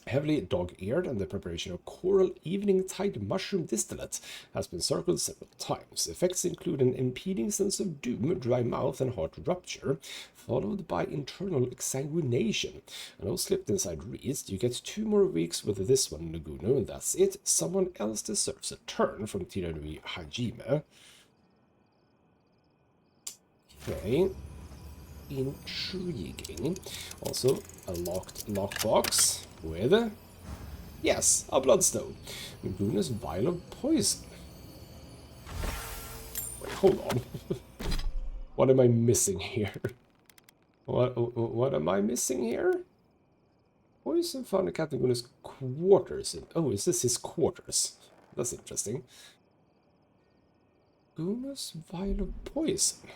heavily dog-eared, and the preparation of coral evening tide mushroom distillate has been circled several times. Effects include an impeding sense of doom, dry mouth, and heart rupture, followed by internal exsanguination. And all slipped inside reeds. You get 2 more weeks with this one, Naguno, and that's it. Someone else deserves a turn from Tiranui Hajime. Okay. Intriguing. Also, a locked lockbox with, yes, a bloodstone. Naguna's vial of poison. Wait, hold on. What am I missing here? What am I missing here? Poison found in Captain Guna's quarters. Oh, is this his quarters? That's interesting. Guna's vial of poison.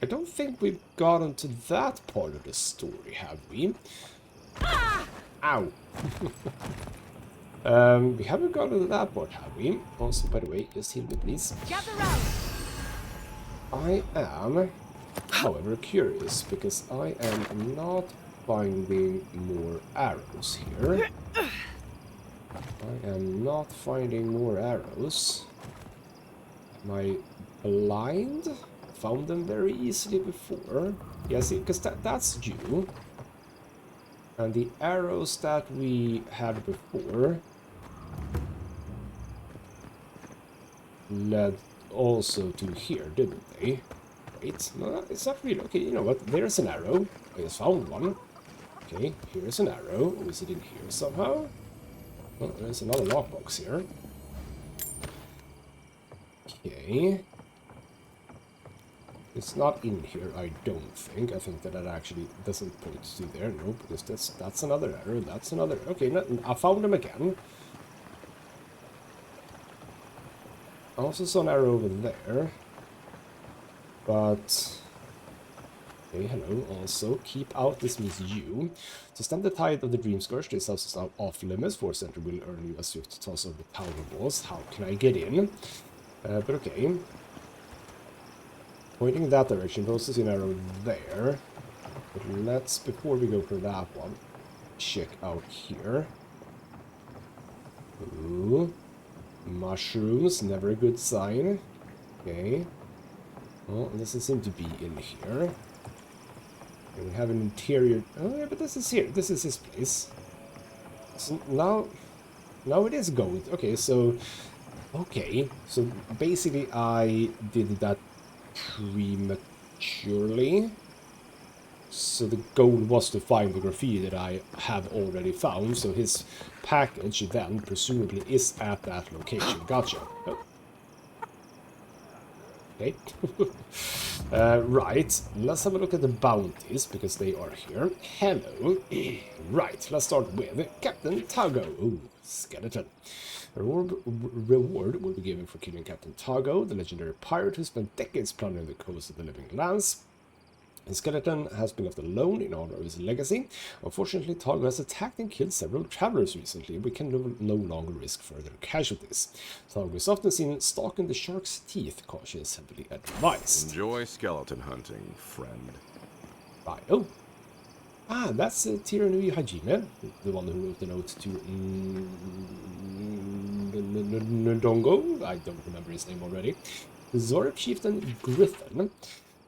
I don't think we've gotten to that part of the story, have we? Ah! Ow! We haven't gotten to that part, have we? Also, by the way, just heal me, please. I am, however, curious, because I am not finding more arrows here. I am not finding more arrows. Am I blind? Found them very easily before. Yeah, see, because that's you. And the arrows that we had before led also to here, didn't they? Wait, no, it's not really. Okay, you know what? There's an arrow. I just found one. Okay, here's an arrow. Oh, is it in here somehow? Oh, there's another lockbox here. Okay. It's not in here, I don't think. I think that actually doesn't point to there. No, because that's another arrow. That's another... Okay, no, I found them again. I also saw an arrow over there. But... Okay, hello. Also, keep out. This means you. To stem the tide of the Dream Scourge, this house is now off limits. Force Center will earn you a swift toss of the tower walls. How can I get in? But okay. Pointing in that direction, those is an arrow there. But let's, before we go for that one, check out here. Ooh. Mushrooms, never a good sign. Okay. Well, it doesn't seem to be in here. And we have an interior... Oh, yeah, but this is here. This is his place. So now it is gold. Okay, so... Okay, so basically I did that prematurely. So the goal was to find the graffiti that I have already found, so his package then presumably is at that location. Gotcha. Oh. Okay. Right, let's have a look at the bounties, because they are here. Hello. Right, let's start with Captain Tago. Ooh, skeleton. A reward will be given for killing Captain Tago, the legendary pirate who spent decades plundering the coast of the living lands. The skeleton has been left alone in honor of his legacy. Unfortunately, Tago has attacked and killed several travelers recently. We can no longer risk further casualties. Tago is often seen stalking the shark's teeth. Caution is heavily advised. Enjoy skeleton hunting, friend. Right. Oh. Ah, that's Tiranu Hajime, the one who wrote the note to Ndongo. I don't remember his name already. The Zorb chieftain Griffin.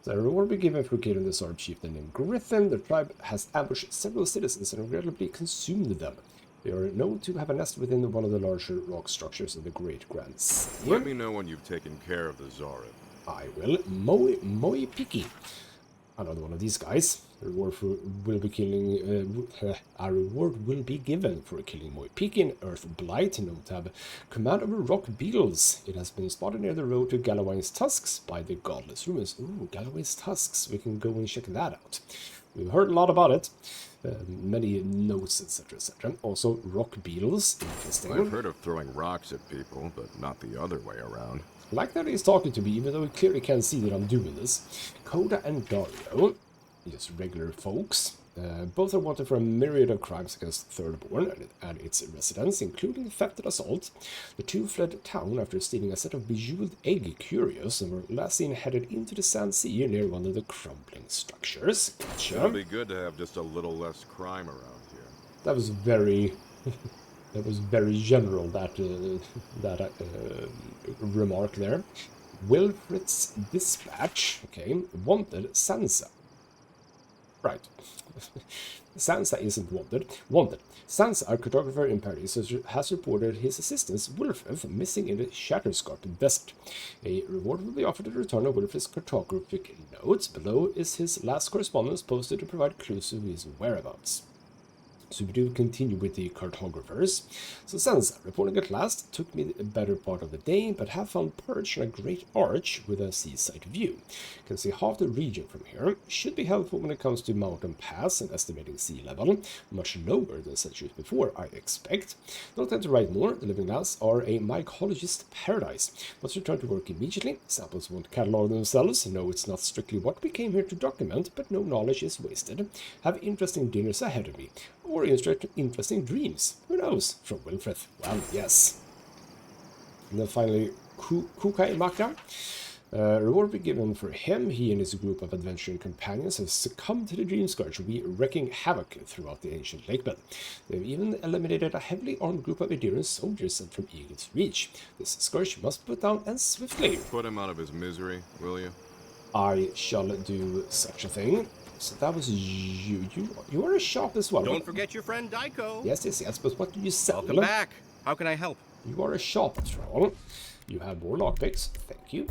The reward will be given for killing the Zorb chieftain named Griffin. The tribe has ambushed several citizens and regrettably consumed them. They are known to have a nest within one of the larger rock structures of the Great Grand Sea. Let me know when you've taken care of the Zorb. I will. Moi Piki. Another one of these guys. A reward will be given for killing Moi Piki in Earth Blight, known to have command over rock beetles. It has been spotted near the road to Galawain's Tusks by the Godless Rumors. Ooh, Galawain's Tusks. We can go and check that out. We've heard a lot about it. Many notes, etc., etc. Also, rock beetles. Interesting. I've heard of throwing rocks at people, but not the other way around. Like that he's talking to me, even though he clearly can't see that I'm doing this. Koda and Dario, just regular folks. Both are wanted for a myriad of crimes against Thirdborn and its residents, including theft and assault. The two fled town after stealing a set of bejeweled egg curios and were last seen headed into the Sand Sea near one of the crumbling structures. Gotcha. It'd be good to have just a little less crime around here. That was very... that was very general, that remark there. Wilfred's dispatch. Okay. Wanted Sansa. Right. Sansa isn't wanted. Wanted. Sansa, a cartographer in Paris, has reported his assistant Wilfred missing in the Shatterscarp Desert. A reward will be offered at the return of Wilfred's cartographic notes. Below is his last correspondence posted to provide clues to his whereabouts. So we do continue with the cartographers. So Sansa, reporting at last, took me a better part of the day, but have found perched on a great arch with a seaside view. Can see half the region from here. Should be helpful when it comes to mountain pass and estimating sea level. Much lower than centuries before, I expect. No time to write more. The living lands are a mycologist paradise. Must return to work immediately. Samples won't catalog themselves. No, it's not strictly what we came here to document, but no knowledge is wasted. Have interesting dinners ahead of me. Or interesting dreams. Who knows? From Wilfred. Well, yes. And then finally, Kukai Makra. Reward be given for him. He and his group of adventuring companions have succumbed to the Dream Scourge, wreaking havoc throughout the ancient lakebed. They've even eliminated a heavily armed group of Idirian soldiers sent from Eagle's Reach. This scourge must be put down, and swiftly. Put him out of his misery, will you? I shall do such a thing. So that was you. You are a shop as well. Don't forget your friend Daiko. Yes. But what do you sell? Welcome back. How can I help? You are a shop troll. You have more lockpicks. Thank you.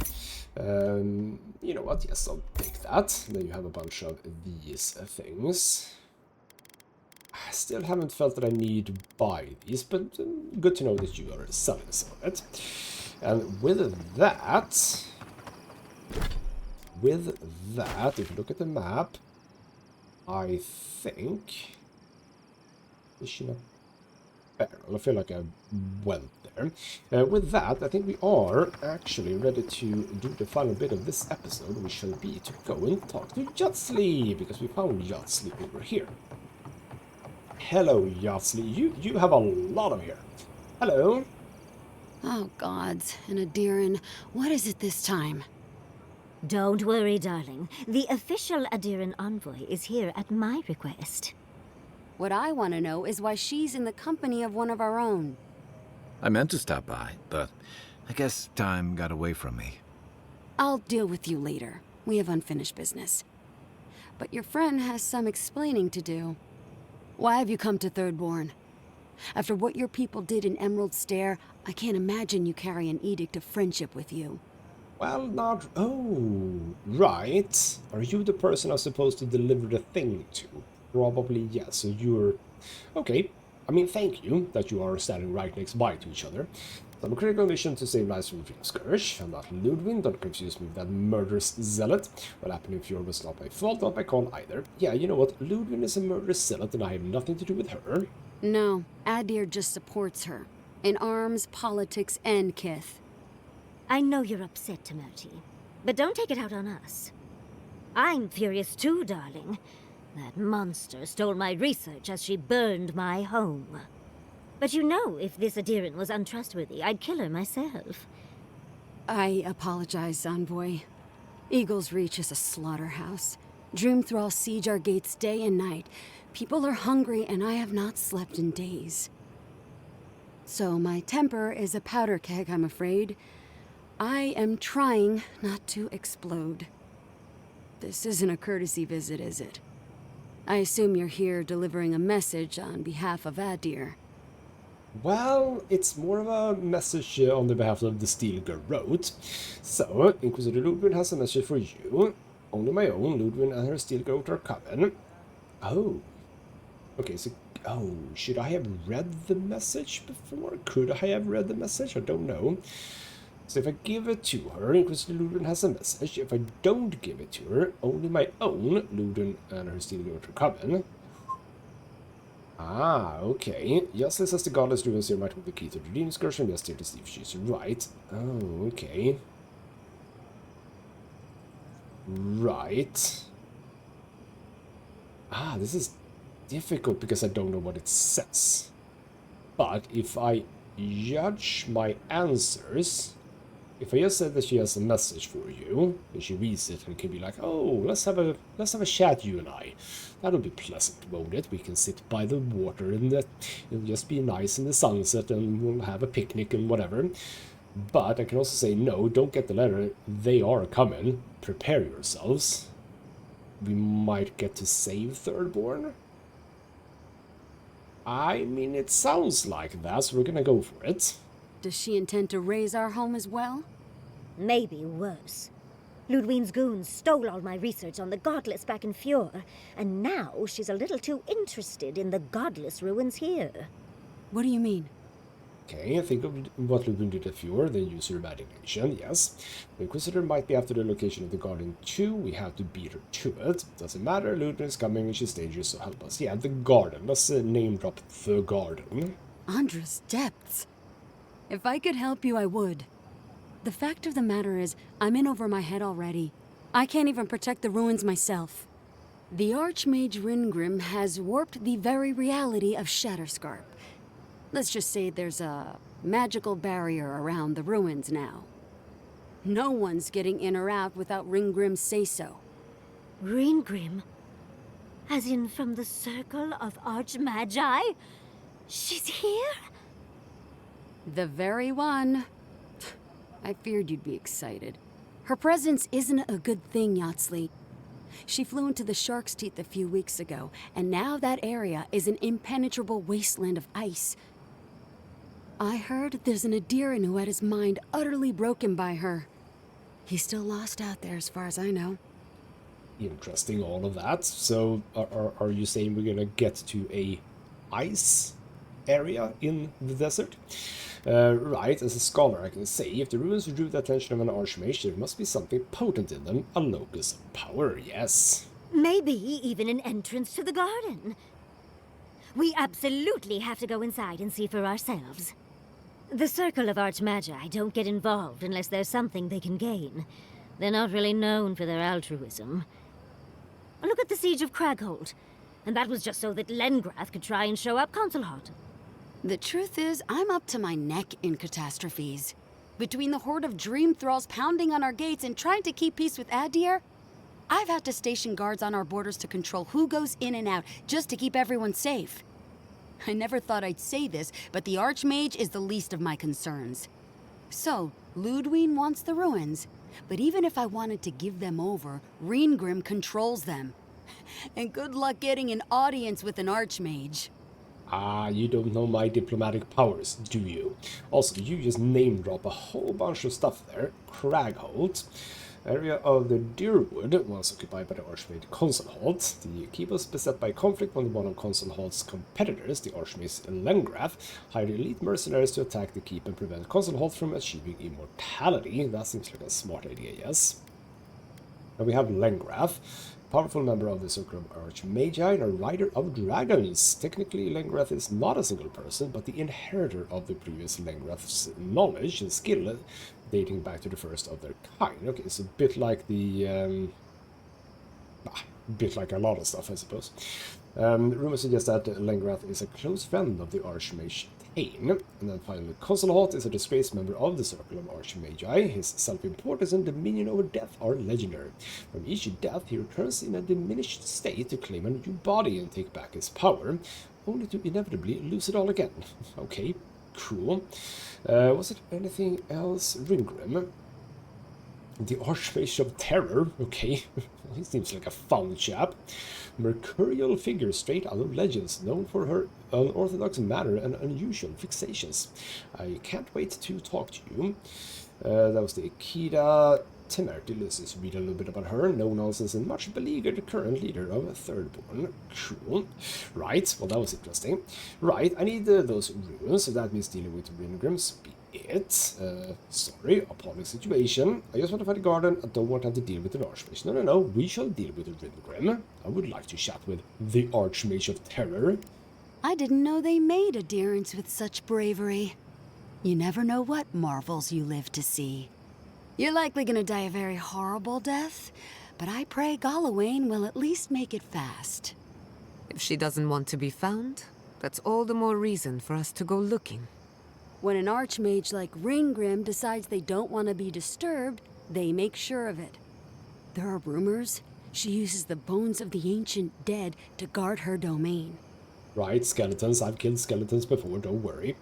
You know what? Yes, I'll take that. Then you have a bunch of these things. I still haven't felt that I need to buy these, but good to know that you are selling some of it. And with that, if you look at the map, I think... Is she not barrel? I feel like I went there. With that, I think we are actually ready to do the final bit of this episode, which shall be to go and talk to Yatsli, because we found Yatsli over here. Hello, Yatsli. You have a lot of here. Hello. Oh, gods. And Adiran, what is it this time? Don't worry, darling. The official Adiran envoy is here at my request. What I want to know is why she's in the company of one of our own. I meant to stop by, but I guess time got away from me. I'll deal with you later. We have unfinished business. But your friend has some explaining to do. Why have you come to Thirdborn? After what your people did in Emerald Stair, I can't imagine you carry an edict of friendship with you. Well, not... Oh, right. Are you the person I'm supposed to deliver the thing to? Probably, yes. So you're... Okay. I mean, thank you that you are standing right next by to each other. Some critical mission to save lives from Dream Scourge. I'm not Ludwig, don't confuse me with that murderous zealot. What happened in Fjord was not my fault, not my call either. Yeah, you know what, Ludwig is a murderous zealot and I have nothing to do with her. No, Adir just supports her. In arms, politics, and kith. I know you're upset, Timothy, but don't take it out on us. I'm furious too, darling. That monster stole my research as she burned my home. But you know, if this Adiran was untrustworthy, I'd kill her myself. I apologize, Envoy. Eagle's Reach is a slaughterhouse. Dreamthralls siege our gates day and night. People are hungry, and I have not slept in days. So my temper is a powder keg, I'm afraid. I am trying not to explode. This isn't a courtesy visit, is it? I assume you're here delivering a message on behalf of Adir. Well, it's more of a message on the behalf of the Steel Garrote. So, Inquisitor Ludwig has a message for you. Only my own, Ludwig and her Steel Garrote are coming. Oh. Okay, so... Oh, should I have read the message before? Could I have read the message? I don't know. So if I give it to her, Inquisitor Ludwig has a message. If I don't give it to her, only my own, Ludwig and her Steel Garrote are coming. Ah, okay. Just as the godless ruins here might hold the key to the Dream Scourge, and just here to see if she's right. Oh, okay. Right. Ah, this is difficult because I don't know what it says. But if I judge my answers, if I just said that she has a message for you, and she reads it and can be like, oh, let's have a chat, you and I. That'll be pleasant, won't it? We can sit by the water and it'll just be nice in the sunset and we'll have a picnic and whatever. But I can also say, no, don't get the letter. They are coming. Prepare yourselves. We might get to save Thirdborn. I mean, it sounds like that, so we're gonna go for it. Does she intend to raise our home as well? Maybe worse. Ludwig's goons stole all my research on the godless back in Fjord, and now she's a little too interested in the godless ruins here. What do you mean? Okay, think of what Ludwig did at Fjord, then use your imagination, yes. The Inquisitor might be after the location of the garden too, we have to beat her to it. Doesn't matter, Ludwig's coming and she's dangerous, so help us. Yeah, the garden, let's name drop the garden. Andra's depths. If I could help you, I would. The fact of the matter is, I'm in over my head already. I can't even protect the ruins myself. The Archmage Ringrim has warped the very reality of Shatterscarp. Let's just say there's a magical barrier around the ruins now. No one's getting in or out without Ringgrim's say-so. Ringgrim? As in from the Circle of Archmagi? She's here? The very one. I feared you'd be excited. Her presence isn't a good thing, Yatsley. She flew into the Shark's Teeth a few weeks ago, and now that area is an impenetrable wasteland of ice. I heard there's an Adiran who had his mind utterly broken by her. He's still lost out there as far as I know. Interesting, all of that. So, are you saying we're gonna get to a ice area in the desert? Right, as a scholar I can say, if the ruins drew the attention of an archmage, there must be something potent in them, a locus of power, yes. Maybe even an entrance to the garden. We absolutely have to go inside and see for ourselves. The Circle of Archmagi don't get involved unless there's something they can gain. They're not really known for their altruism. Look at the Siege of Craghold. And that was just so that Lengrath could try and show up Consulhot. The truth is, I'm up to my neck in catastrophes. Between the horde of dream thralls pounding on our gates and trying to keep peace with Adir, I've had to station guards on our borders to control who goes in and out, just to keep everyone safe. I never thought I'd say this, but the Archmage is the least of my concerns. So, Ludwig wants the ruins, but even if I wanted to give them over, Ringrim controls them. And good luck getting an audience with an Archmage. Ah, you don't know my diplomatic powers, do you? Also, you just name drop a whole bunch of stuff there. Cragholt. Area of the Deerwood was occupied by the Archmage Consulholt. The keep was beset by conflict when one of Consulholt's competitors, the Archmage Lengrath, hired elite mercenaries to attack the keep and prevent Consulholt from achieving immortality. That seems like a smart idea, yes. And we have Lengrath, powerful member of the Circle of Archmagi and a rider of dragons. Technically, Lengrath is not a single person, but the inheritor of the previous Lengrath's knowledge and skill, dating back to the first of their kind. Okay, it's a bit like the... bit like a lot of stuff, I suppose. Rumors suggest that Lengrath is a close friend of the Archmage Tain. And then finally, Consulholt is a disgraced member of the Circle of Archmagi. His self-importance and dominion over death are legendary. From each death, he returns in a diminished state to claim a new body and take back his power, only to inevitably lose it all again. Okay, cool. Was it anything else? Ringrim. The Archmage of Terror. Okay, he seems like a fun chap. Mercurial figure straight out of legends, known for her unorthodox manner and unusual fixations. I can't wait to talk to you. That was the Akira Temerity. Let's just read a little bit about her. No nonsense and much beleaguered current leader of Thirdborn. Cool. Right, well that was interesting. Right, I need those runes, so that means dealing with Ringrims. It. Sorry, appalling situation. I just want to find a garden. I don't want to have to deal with an Archmage. No. We shall deal with a Ringrim. I would like to chat with the Archmage of Terror. I didn't know they made adherents with such bravery. You never know what marvels you live to see. You're likely gonna die a very horrible death, but I pray Galawain will at least make it fast. If she doesn't want to be found, that's all the more reason for us to go looking. When an archmage like Ringrim decides they don't want to be disturbed, they make sure of it. There are rumors she uses the bones of the ancient dead to guard her domain. Right, skeletons. I've killed skeletons before, don't worry.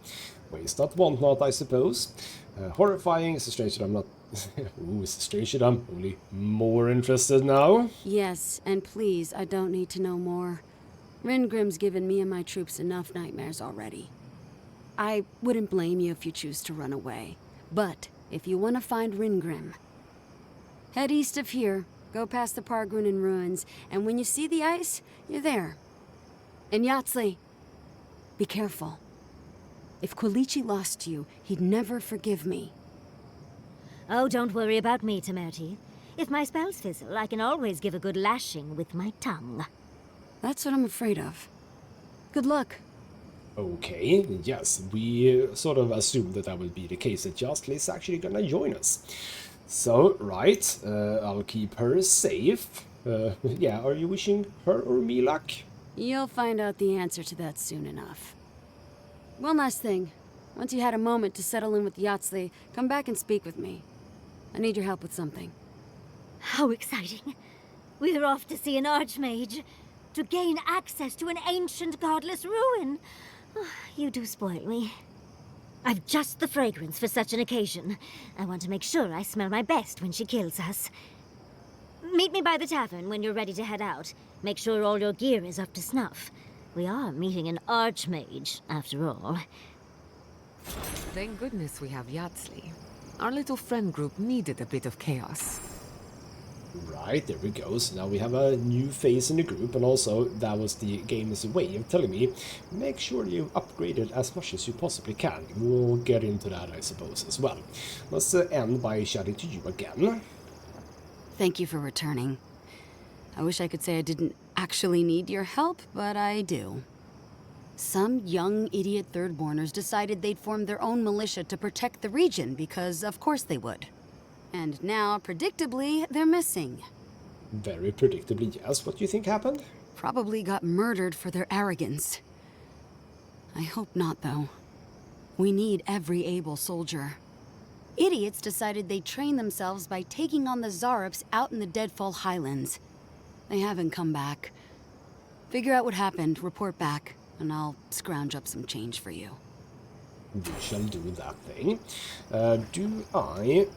Waste not, want not, I suppose. Horrifying. It's strange that I'm not... Ooh, it's strange that I'm only more interested now. Yes, and please, I don't need to know more. Ringrim's given me and my troops enough nightmares already. I wouldn't blame you if you choose to run away. But if you want to find Ringrim, head east of here, go past the Pargrunin ruins, and when you see the ice, you're there. And Yatsley, be careful. If Quilichi lost you, he'd never forgive me. Oh, don't worry about me, Temerity. If my spells fizzle, I can always give a good lashing with my tongue. That's what I'm afraid of. Good luck. Okay, yes, we sort of assumed that that would be the case, that Yastley is actually gonna join us. So, right, I'll keep her safe. Yeah, are you wishing her or me luck? You'll find out the answer to that soon enough. One last thing. Once you had a moment to settle in with Yatsley, come back and speak with me. I need your help with something. How exciting. We're off to see an archmage, to gain access to an ancient godless ruin. You do spoil me. I've just the fragrance for such an occasion. I want to make sure I smell my best when she kills us. Meet me by the tavern when you're ready to head out. Make sure all your gear is up to snuff. We are meeting an archmage, after all. Thank goodness we have Yatsley. Our little friend group needed a bit of chaos. Right, there we go. So now we have a new face in the group, and also that was the game's way of telling me, make sure you upgrade it as much as you possibly can. We'll get into that, I suppose, as well. Let's end by chatting to you again. Thank you for returning. I wish I could say I didn't actually need your help, but I do. Some young idiot Thirdborners decided they'd form their own militia to protect the region because of course they would. And now, predictably, they're missing. Very predictably, yes. What do you think happened? Probably got murdered for their arrogance. I hope not, though. We need every able soldier. Idiots decided they'd train themselves by taking on the Zarups out in the Deadfall Highlands. They haven't come back. Figure out what happened, report back, and I'll scrounge up some change for you. We shall do that thing. Do I...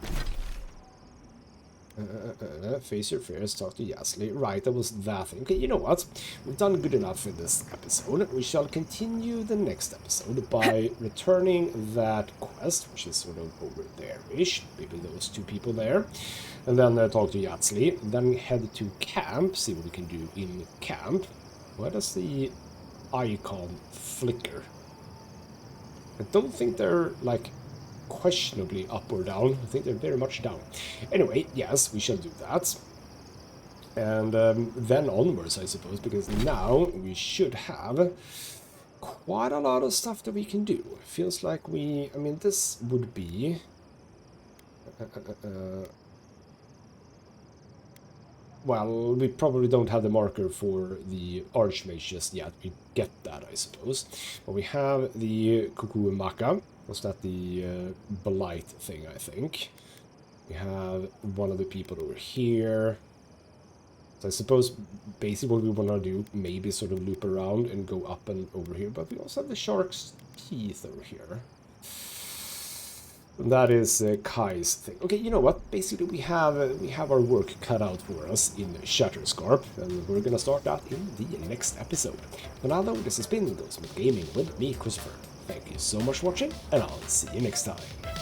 Face your fears, talk to Yasli. Right, that was that thing. Okay, you know what? We've done good enough in this episode. We shall continue the next episode by returning that quest, which is sort of over there-ish. Maybe those two people there. And then talk to Yasli. Then head to camp, see what we can do in camp. Why does the icon flicker? I don't think they're, like, questionably up or down. I think they're very much down. Anyway, yes, we shall do that. And then onwards, I suppose, because now we should have quite a lot of stuff that we can do. Feels like we... I mean, this would be... well, we probably don't have the marker for the Archmage just yet. We get that, I suppose. But we have the Kuku Maka. Was that the Blight thing, I think? We have one of the people over here. So I suppose basically what we want to do, maybe sort of loop around and go up and over here. But we also have the Shark's Teeth over here. And that is Kai's thing. Okay, you know what? Basically we have our work cut out for us in Shatterscarp. And we're going to start that in the next episode. For now though, this has been Ghostmutgaming with me, Christopher. Thank you so much for watching, and I'll see you next time.